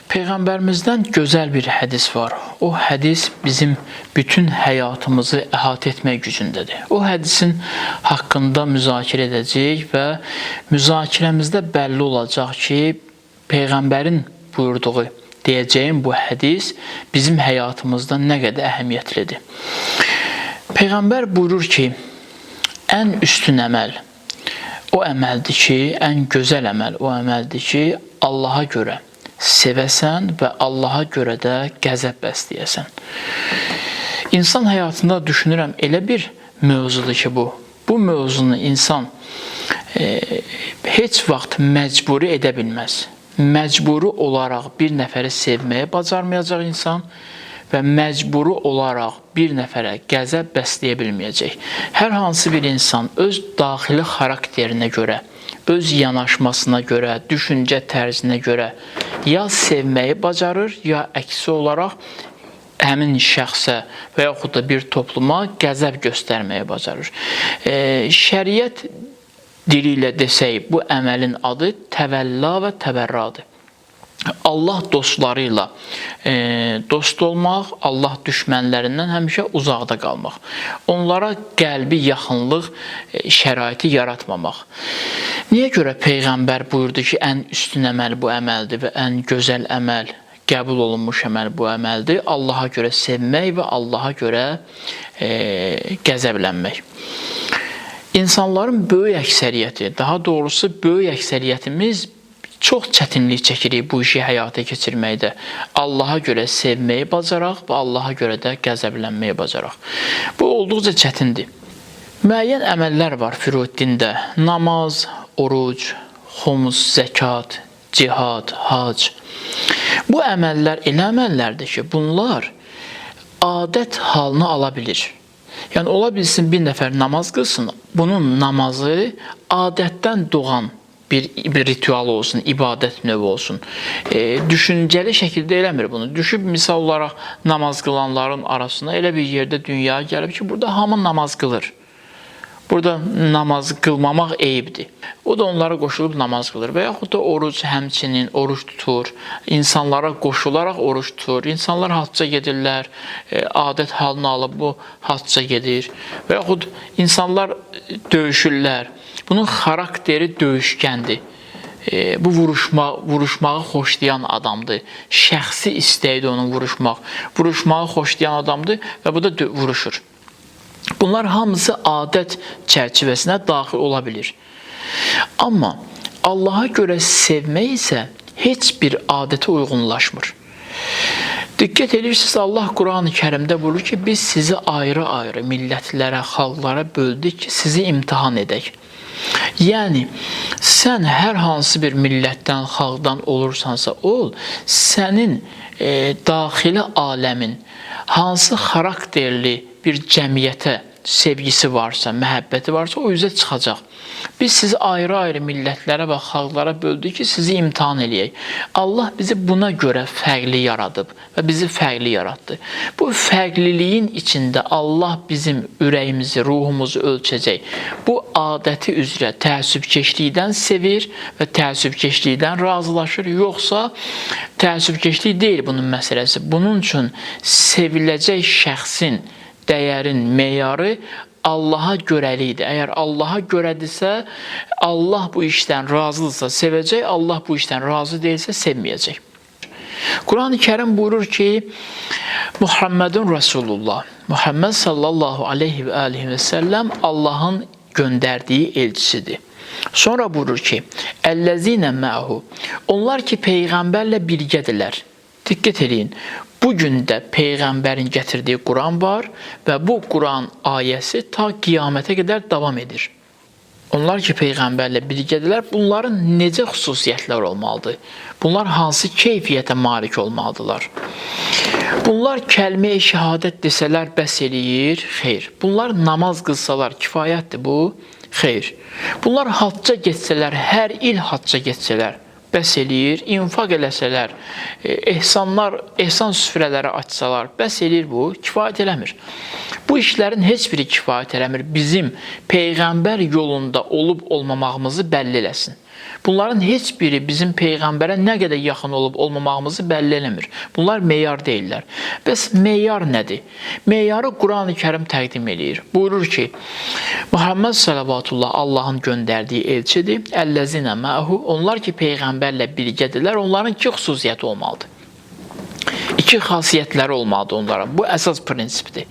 Peyğəmbərimizdən gözəl bir hədis var. O hədis bizim bütün həyatımızı əhatə etmək gücündədir. O hədisin haqqında müzakirə edəcəyik və müzakirəmizdə bəlli olacaq ki, Peyğəmbərin buyurduğu, deyəcəyim bu hədis bizim həyatımızda nə qədər əhəmiyyətlidir. Peyğəmbər buyurur ki, ən üstün əməl o əməldir ki, ən gözəl əməl o əməldir ki, Allaha görə sevəsən və Allaha görə də qəzəb bəsləyəsən. İnsan həyatında düşünürəm, elə bir mövzudur ki bu mövzunu insan heç vaxt məcburi edə bilməz. Məcburi olaraq bir nəfəri sevməyə bacarmayacaq insan və məcburi olaraq bir nəfərə qəzəb bəsləyə bilməyəcək. Hər hansı bir insan öz daxili xarakterinə görə, öz yanaşmasına görə, düşüncə tərzinə görə ya sevməyi bacarır, ya əksi olaraq həmin şəxsə və yaxud da bir topluma qəzəb göstərməyi bacarır. Şəriət dili ilə desək, bu əməlin adı təvəlla və təbərradır. Allah dostları ilə dost olmaq, Allah düşmənlərindən həmişə uzaqda qalmaq. Onlara qəlbi yaxınlıq şəraiti yaratmamaq. Niyə görə Peyğəmbər buyurdu ki, ən üstün əməl bu əməldir və ən gözəl əməl, qəbul olunmuş əməl bu əməldir? Allaha görə sevmək və Allaha görə qəzəblənmək. İnsanların böyük əksəriyyəti, daha doğrusu böyük əksəriyyətimiz çox çətinlik çəkirik bu işi həyata keçirməkdə. Allaha görə sevməyi bacaraq və Allaha görə də qəzəblənməyi bacaraq. Bu olduqca çətindir. Müəyyən əməllər var Firuddində. Namaz, oruc, xumus, zəkat, cihad, hac. Bu əməllər elə əməllərdir ki, bunlar adət halını ala bilir. Yəni, ola bilsin bir nəfər namaz qılsın, bunun namazı adətdən doğan bir ritual olsun, ibadət növü olsun. Düşüncəli şəkildə eləmir bunu. Düşüb, misal olaraq namaz qılanların arasında elə bir yerdə dünyaya gəlib ki, burada hamı namaz qılır. Burada namaz qılmamaq eyibdir. O da onlara qoşulub namaz qılır. Və yaxud da oruc həmçinin, oruç tutur. İnsanlara qoşularaq oruç tutur. İnsanlar hacca gedirlər, adət halını alıb bu hacca gedir. Və yaxud insanlar döyüşürlər. Bunun xarakteri döyüşkəndir. Bu vuruşmağı xoşlayan adamdır. Şəxsi istəkdir onun vuruşmaq. Vuruşmağı xoşlayan adamdır və bu da vuruşur. Bunlar hamısı adət çərçivəsinə daxil ola bilir. Amma Allaha görə sevmək isə heç bir adətə uyğunlaşmır. Diqqət edirsiniz, Allah Quran-ı Kərimdə buyurur ki, biz sizi ayrı-ayrı millətlərə, xalqlara böldük ki, sizi imtihan edək. Yəni, sən hər hansı bir millətdən, xalqdan olursansa ol, sənin daxili aləmin hansı xarakterli bir cəmiyyətə sevgisi varsa, məhəbbəti varsa, o üzə çıxacaq. Biz sizi ayrı-ayrı millətlərə və xalqlara böldük ki, sizi imtihan eləyək. Allah bizi buna görə fərqli yaradıb və bizi fərqli yaratdı. Bu fərqliliyin içində Allah bizim ürəyimizi, ruhumuzu ölçəcək. Bu adəti üzrə təəssübkeşlikdən sevir və təəssübkeşlikdən razılaşır. Yoxsa təəssübkeşlik deyil bunun məsələsi. Bunun üçün seviləcək şəxsin dəyərin meyarı Allaha görəlidir. Əgər Allaha görədirsə, Allah bu işdən razıdırsa sevəcək, Allah bu işdən razı deyilsə sevməyəcək. Quran-ı Kərim buyurur ki, Muhammedun Resulullah, Muhammed sallallahu aleyhi və aleyhi və səlləm Allahın göndərdiyi elçisidir. Sonra buyurur ki, Əlləzinə məhu, onlar ki, Peyğəmbərlə birgədirlər. Diqqət edin. Bugün də Peyğəmbərin gətirdiyi Quran var və bu Quran ayəsi ta qiyamətə qədər davam edir. Onlar ki, Peyğəmbərlə birgədirlər, bunların necə xüsusiyyətlər olmalıdır? Bunlar hansı keyfiyyətə malik olmalıdırlar? Bunlar kəlmə-i şəhadət desələr bəs eləyir? Xeyr. Bunlar namaz qılsalar kifayətdir bu? Xeyr. Bunlar hacca getsələr, hər il hacca getsələr bəs eləyir, infaq eləsələr, ehsan süfrələri açsalar, bəs eləyir bu, kifayət eləmir. Bu işlərin heç biri kifayət eləmir, bizim Peyğəmbər yolunda olub olmamağımızı bəlli eləsin. Bunların heç biri bizim Peyğəmbərə nə qədər yaxın olub olmamağımızı bəlli eləmir. Bunlar meyar deyirlər. Bəs meyar nədir? Meyarı Quran-ı Kərim təqdim edir. Buyurur ki, Muhammed salavatullah Allahın göndərdiyi elçidir. Əlləzinə məhu, onlar ki Peyğəmbərlə birgədirlər, onların iki xüsusiyyəti olmalıdır. İki xasiyyətləri olmalıdır onlara. Bu əsas prinsipdir.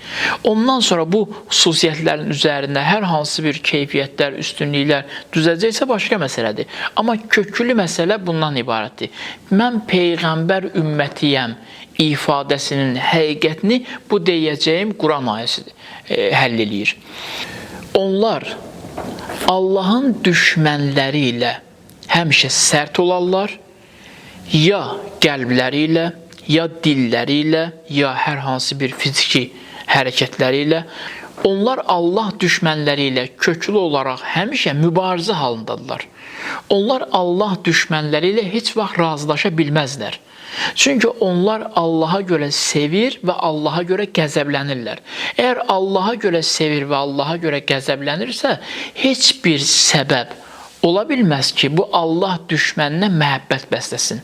Ondan sonra bu xüsusiyyətlərin üzərində hər hansı bir keyfiyyətlər, üstünlüklər düzəcəksə başqa məsələdir. Amma köklü məsələ bundan ibarətdir. Mən Peyğəmbər ümmətiyəm ifadəsinin həqiqətini bu deyəcəyim Quran ayəsidir, həll eləyir. Onlar Allahın düşmənləri ilə həmişə sərt olarlar, ya qəlbləri ilə, ya dilləri ilə, ya hər hansı bir fiziki hərəkətləri ilə. Onlar Allah düşmənləri ilə köklü olaraq həmişə mübarizə halındadılar. Onlar Allah düşmənləri ilə heç vaxt razılaşa bilməzlər. Çünki onlar Allaha görə sevir və Allaha görə qəzəblənirlər. Əgər Allaha görə sevir və Allaha görə qəzəblənirsə, heç bir səbəb ola bilməz ki, bu Allah düşməninə məhəbbət bəsləsin.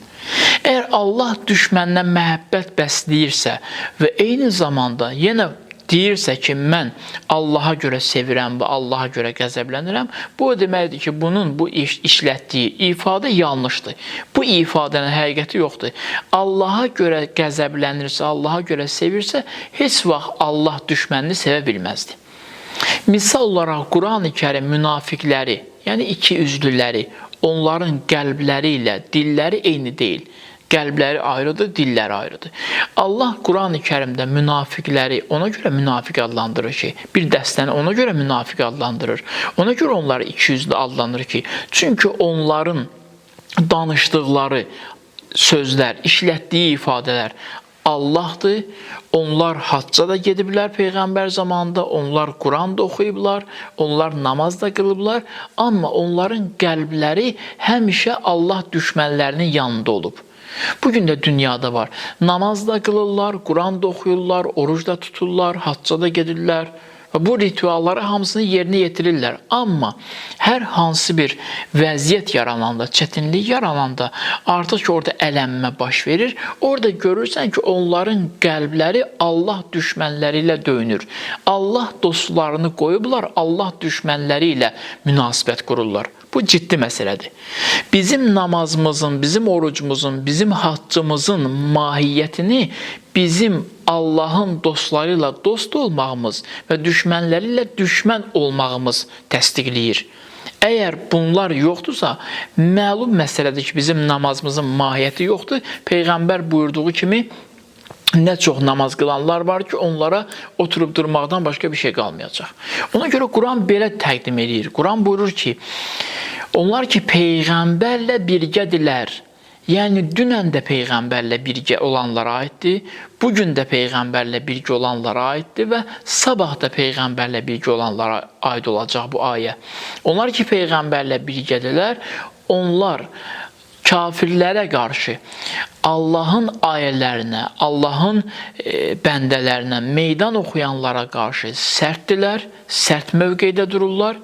Əgər Allah düşməninə məhəbbət bəsləyirsə və eyni zamanda yenə deyirsə ki, mən Allaha görə sevirəm və Allaha görə qəzəblənirəm, bu deməkdir ki, bunun bu işlətdiyi ifadə yanlışdır. Bu ifadənin həqiqəti yoxdur. Allaha görə qəzəblənirsə, Allaha görə sevirsə, heç vaxt Allah düşmənini sevə bilməzdi. Misal olaraq Quran-ı Kərim münafiqləri, yəni iki üzlüləri, onların qəlbləri ilə dilləri eyni deyil. Qəlbləri ayrıdır, dilləri ayrıdır. Allah Quran-ı Kərimdə münafiqləri ona görə münafiq adlandırır ki, bir dəstəni ona görə münafiq adlandırır. Ona görə onları ikiyüzlü adlandırır ki, çünki onların danışdıqları sözlər, işlətdiyi ifadələr Allahdır. Onlar hacca da gediblər Peyğəmbər zamanında, onlar Quran da oxuyublar, onlar namaz da qılıblar, amma onların qəlbləri həmişə Allah düşmənlərinin yanında olub. Bugün də dünyada var. Namaz da qılırlar, Quran da oxuyurlar, oruc da tuturlar, hacca da gedirlər. Bu ritualları hamısını yerinə yetirirlər. Amma hər hansı bir vəziyyət yarananda, çətinlik yarananda artıq ki, orada ələnmə baş verir. Orada görürsən ki, onların qəlbləri Allah düşmənləri ilə döyünür. Allah dostlarını qoyublar, Allah düşmənləri ilə münasibət qururlar. Bu ciddi məsələdir. Bizim namazımızın, bizim orucumuzun, bizim haccımızın mahiyyətini bizim Allahın dostları ilə dost olmağımız və düşmənləri ilə düşmən olmağımız təsdiqləyir. Əgər bunlar yoxdursa, məlum məsələdir ki, bizim namazımızın mahiyyəti yoxdur. Peyğəmbər buyurduğu kimi, nə çox namaz qılanlar var ki, onlara oturub durmaqdan başqa bir şey qalmayacaq. Ona görə Quran belə təqdim edir. Quran buyurur ki, onlar ki, Peyğəmbərlə birgədirlər. Yəni, dünən də Peyğəmbərlə birgə olanlara aiddir, bugün də Peyğəmbərlə birgə olanlara aiddir və sabah da Peyğəmbərlə birgə olanlara aid olacaq bu ayə. Onlar ki, Peyğəmbərlə birgədirlər, onlar kafirlərə qarşı Allahın ayələrinə, Allahın bəndələrinə meydan oxuyanlara qarşı sərtdirlər, sərt mövqedə dururlar.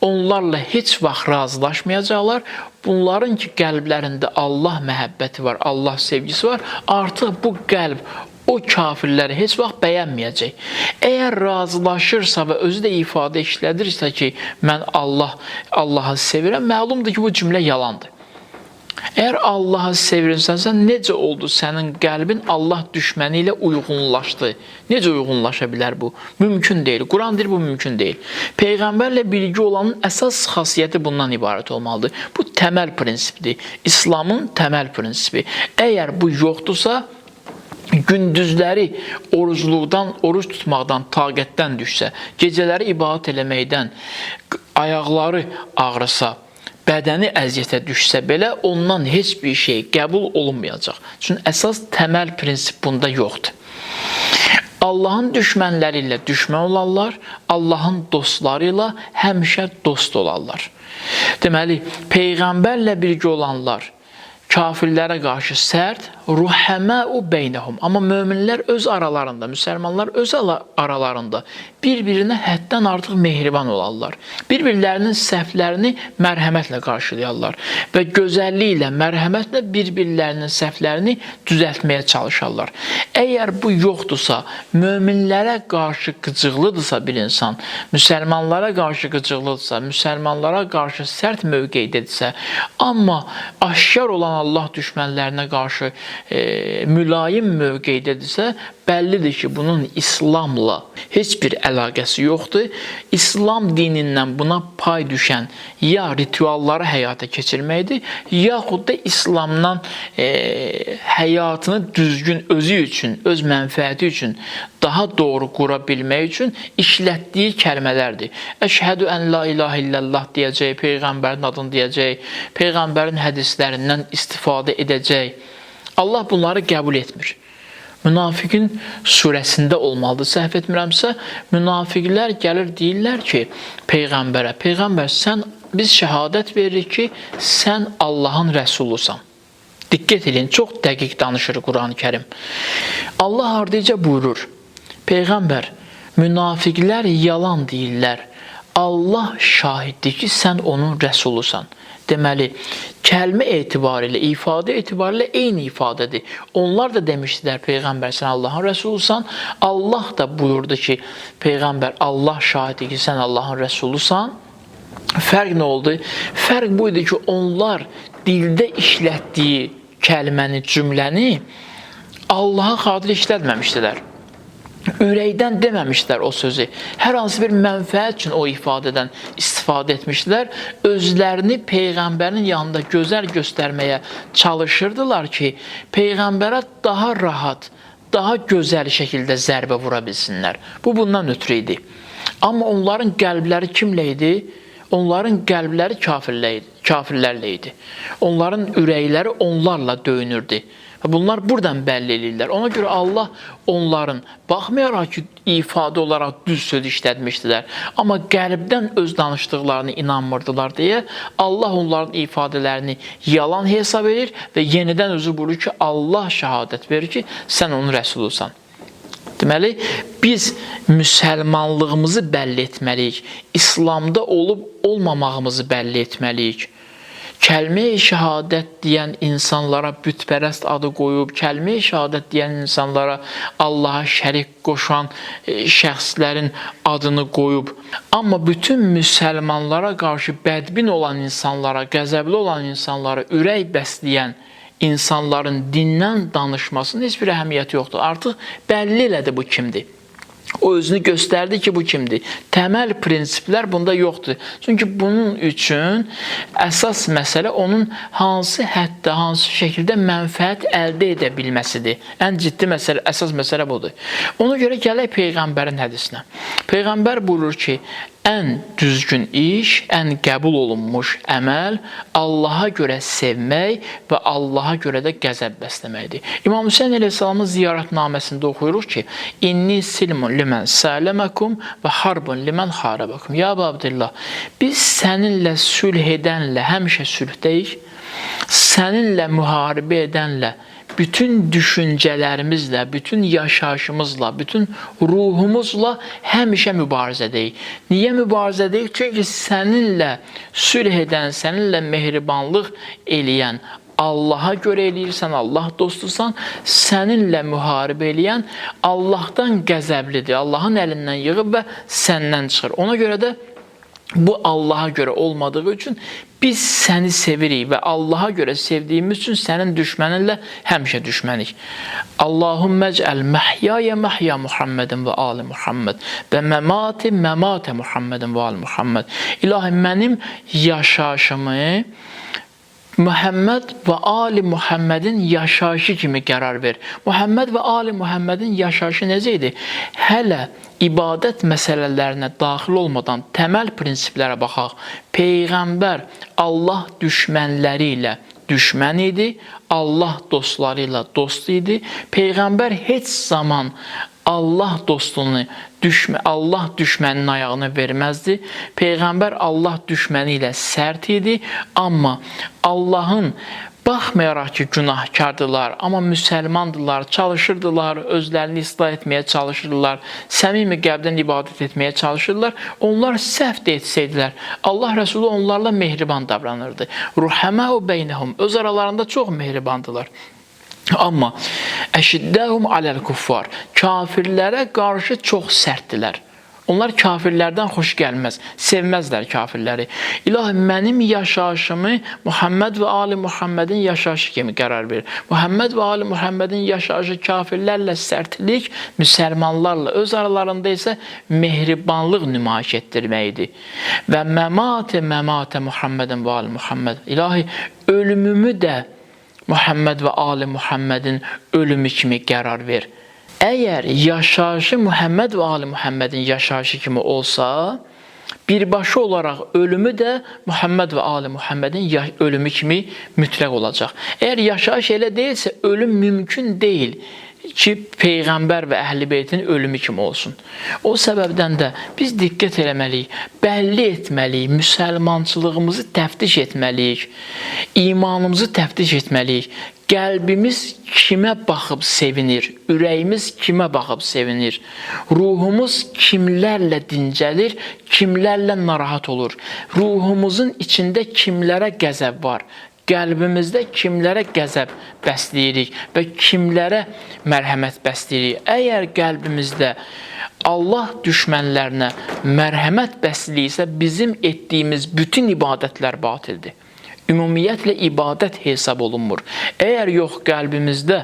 Onlarla heç vaxt razılaşmayacaqlar. Bunların ki, qəlblərində Allah məhəbbəti var, Allah sevgisi var. Artıq bu qəlb o kafirləri heç vaxt bəyənməyəcək. Əgər razılaşırsa və özü də ifadə işlədirsə ki, mən Allahı sevirəm, məlumdur ki, bu cümlə yalandır. Əgər Allahı sevirsənsə, necə oldu sənin qəlbin Allah düşməni ilə uyğunlaşdı? Necə uyğunlaşa bilər bu? Mümkün deyil. Quran deyir, bu mümkün deyil. Peyğəmbərlə birgə olanın əsas xasiyyəti bundan ibarət olmalıdır. Bu təməl prinsipdir. İslamın təməl prinsipi. Əgər bu yoxdursa, gündüzləri orucluqdan, oruc tutmaqdan, taqətdən düşsə, gecələri ibadət eləməkdən, ayaqları ağrısa, bədəni əziyyətə düşsə belə, ondan heç bir şey qəbul olunmayacaq. Çünki əsas təməl prinsip bunda yoxdur. Allahın düşmənləri ilə düşmən olarlar, Allahın dostları ilə həmişə dost olarlar. Deməli, Peyğəmbərlə birgə olanlar kafirlərə qarşı sərt, ruhəməu beynəhum. Amma möminlər öz aralarında, müsəlmanlar öz aralarında bir-birinə həddən artıq mehriban olarlar. Bir-birlərinin səhvlərini mərhəmətlə qarşılayarlar və gözəlliklə, mərhəmətlə bir-birlərinin səhvlərini düzəltməyə çalışarlar. Əgər bu yoxdursa, möminlərə qarşı qıcıqlıdırsa bir insan, müsəlmanlara qarşı qıcıqlıdırsa, müsəlmanlara qarşı sərt mövqeydədirsə, amma aşkar olan Allah düşmənlərinə qarşı mülayim mövqeydədirsə, bəllidir ki, bunun İslamla heç bir əlaqəsi yoxdur. İslam dinindən buna pay düşən ya ritualları həyata keçirməkdir, yaxud da İslamdan həyatını düzgün özü üçün, öz mənfəəti üçün daha doğru qura bilmək üçün işlətdiyi kəlmələrdir. Əşhədü ən la ilahə illallah deyəcək, Peyğəmbərin adını deyəcək, Peyğəmbərin hədislərindən istifadə edəcək. Allah bunları qəbul etmir. Münafiqin surəsində olmalıdır. Səhv etmirəmsə, münafiqlər gəlir deyirlər ki, Peyğəmbərə, Peyğəmbər biz şəhadət veririk ki, sən Allahın rəsulusan. Diqqət edin, çox dəqiq danışır Quran-ı Kərim. Allah ardınca buyurur, Peyğəmbər, münafiqlər yalan deyirlər. Allah şahiddir ki, sən onun rəsulusan. Deməli, kəlmə etibarilə, ifadə etibarilə eyni ifadədir. Onlar da demişdilər, Peyğəmbər, sən Allahın rəsulusan. Allah da buyurdu ki, Peyğəmbər, Allah şahiddir ki, sən Allahın rəsulusan. Fərq nə oldu? Fərq buydu ki, onlar dildə işlətdiyi kəlməni, cümləni Allaha xatir işlətməmişdilər. Ürəkdən deməmişlər o sözü. Hər hansı bir mənfəət üçün o ifadədən istifadə etmişlər. Özlərini Peyğəmbərin yanında gözəl göstərməyə çalışırdılar ki, Peyğəmbərə daha rahat, daha gözəl şəkildə zərbə vura bilsinlər. Bu bundan ötürü idi. Amma onların qəlbləri kimlə idi? Onların qəlbləri kafirlərlə idi. Onların ürəkləri onlarla döyünürdü. Bunlar buradan bəlli edirlər. Ona görə Allah onların, baxmayaraq ki, ifadə olaraq düz söz işlətmişdilər, amma qəlbdən öz danışdıqlarını inanmırdılar deyə Allah onların ifadələrini yalan hesab edir və yenidən özü buyurur ki, Allah şəhadət verir ki, sən onun rəsulusan. Deməli, biz müsəlmanlığımızı bəlli etməliyik, İslamda olub olmamağımızı bəlli etməliyik. Kəlmə-i şəhadət deyən insanlara bütpərəst adı qoyub, kəlmə-i şəhadət deyən insanlara Allaha şərik qoşan şəxslərin adını qoyub. Amma bütün müsəlmanlara qarşı bədbin olan insanlara, qəzəbli olan insanlara ürək bəsləyən insanların dindən danışmasının heç bir əhəmiyyəti yoxdur. Artıq bəlli elədi bu kimdir. O özünü göstərdi ki, bu kimdir. Təməl prinsiplər bunda yoxdur. Çünki bunun üçün əsas məsələ onun hansı həddə, hansı şəkildə mənfəət əldə edə bilməsidir. Ən ciddi məsələ, əsas məsələ budur. Ona görə gələk Peyğəmbərin hədisinə. Peyğəmbər buyurur ki, ən düzgün iş, ən qəbul olunmuş əməl Allaha görə sevmək və Allaha görə də qəzəb bəsləməkdir. İmam Hüseyin əleyhissalamın ziyarətnaməsində oxuyuruq ki, İnni silmun limən sələməkum və harbun limən harabəkum. Ya Abdillah, biz səninlə sülh edənlə həmişə sülhdəyik, səninlə müharibə edənlə bütün düşüncələrimizlə, bütün yaşayışımızla, bütün ruhumuzla həmişə mübarizədəyik. Niyə mübarizədəyik? Çünki səninlə sülh edən, səninlə mehribanlıq eləyən Allaha görə eləyirsən, Allah dostusan, səninlə müharibə eləyən Allahdan qəzəblidir. Allahın əlindən yığıb və səndən çıxır. Ona görə də bu Allaha görə olmadığı üçün biz səni sevirik və Allaha görə sevdiyimiz üçün sənin düşməninlə həmişə düşmənik. Allahümmə ec'əl məhyaya məhya Muhammedin və ali Muhammed və məmati məmatə Muhammedin və ali Muhammed. İlahi, mənim yaşayışımı Muhammed və Ali Muhammedin yaşayışı kimi qərar ver. Muhammed və Ali Muhammedin yaşayışı necə idi? Hələ ibadət məsələlərinə daxil olmadan təməl prinsiplərə baxaq. Peyğəmbər Allah düşmənləri ilə düşmən idi, Allah dostları ilə dost idi. Peyğəmbər heç zaman Allah dostunu, Allah düşməninin ayağını verməzdi. Peyğəmbər Allah düşməni ilə sərt idi, amma Allahın Baxmayaraq ki, günahkardılar, amma müsəlmandılar, çalışırdılar, özlərini islah etməyə çalışırdılar, səmimi qəlbdən ibadət etməyə çalışırdılar. Onlar səhv də etsəydilər, Allah Rəsulü onlarla mehriban davranırdı. Ruhəməu beynəhum, öz aralarında çox mehribandılar. Amma əşiddəhum aləl kuffar, kafirlərə qarşı çox sərtdilər. Onlar kafirlərdən xoş gəlməz, sevməzlər kafirləri. İlahi, mənim yaşayışımı Muhammed və Ali Muhammedin yaşayışı kimi qərar verir. Muhammed və Ali Muhammedin yaşayışı kafirlərlə sərtlik, müsəlmanlarla öz aralarında isə mehribanlıq nümayiş etdirməkdir. Və məmatə Muhammedin və Ali Muhammed. İlahi, ölümümü də Muhammed və Ali Muhammedin ölümü kimi qərar ver. Əgər yaşayışı Muhammed və Ali Muhammedin yaşayışı kimi olsa, birbaşa olaraq ölümü də Muhammed və Ali Muhammedin ölümü kimi mütləq olacaq. Əgər yaşayış elə deyilsə, ölüm mümkün deyil ki, Peyğəmbər və Əhl-i Beytin ölümü kimi olsun. O səbəbdən də biz diqqət eləməliyik, bəlli etməliyik, müsəlmançılığımızı təftiş etməliyik, imanımızı təftiş etməliyik. Qəlbimiz kimə baxıb sevinir, ürəyimiz kimə baxıb sevinir, ruhumuz kimlərlə dincəlir, kimlərlə narahat olur, ruhumuzun içində kimlərə qəzəb var, qəlbimizdə kimlərə qəzəb bəsləyirik və kimlərə mərhəmət bəsləyirik. Əgər qəlbimizdə Allah düşmənlərinə mərhəmət bəsləyirsə, bizim etdiyimiz bütün ibadətlər batildir. Ümumiyyətlə ibadət hesab olunmur. Əgər yox qəlbimizdə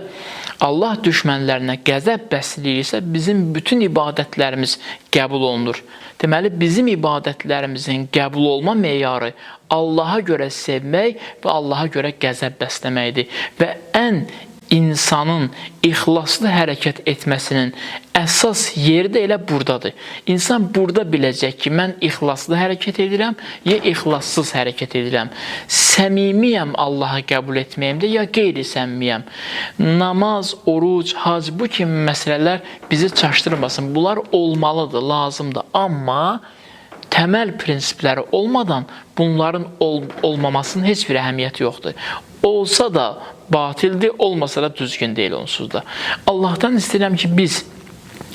Allah düşmənlərinə qəzəb bəsləyirsə, bizim bütün ibadətlərimiz qəbul olunur. Deməli, bizim ibadətlərimizin qəbul olma meyarı Allaha görə sevmək və Allaha görə qəzəb bəsləməkdir. Və ən insanın ixlaslı hərəkət etməsinin əsas yeri də elə buradadır. İnsan burada biləcək ki, mən ixlaslı hərəkət edirəm, ya ixlassız hərəkət edirəm. Səmimiyəm Allaha qəbul etməyimdə, ya qeyri-səmimiyəm. Namaz, oruc, hac, bu kimi məsələlər bizi çaşdırmasın. Bunlar olmalıdır, lazımdır. Amma təməl prinsipləri olmadan bunların olmamasının heç bir əhəmiyyəti yoxdur. Olsa da batildir, olmasa da düzgün deyil onsuz da. Allahdan istəyirəm ki, biz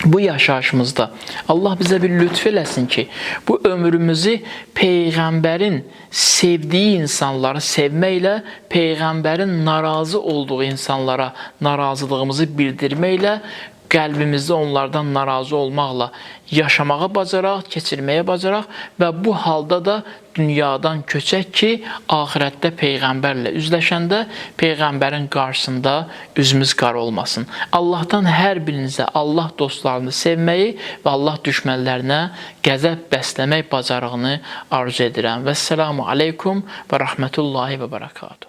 bu yaşayışımızda Allah bizə bir lütf eləsin ki, bu ömrümüzü Peyğəmbərin sevdiyi insanları sevməklə, Peyğəmbərin narazı olduğu insanlara narazılığımızı bildirməklə, qəlbimizdə onlardan narazı olmaqla yaşamağa bacaraq, keçirməyə bacaraq və bu halda da dünyadan köçək ki, axirətdə Peyğəmbərlə üzləşəndə Peyğəmbərin qarşısında üzümüz qara olmasın. Allahdan hər birinizə Allah dostlarını sevməyi və Allah düşmənlərinə qəzəb bəsləmək bacarığını arzu edirəm. Vəssalamu aleykum və rəhmətullahi və bərəkatuhu.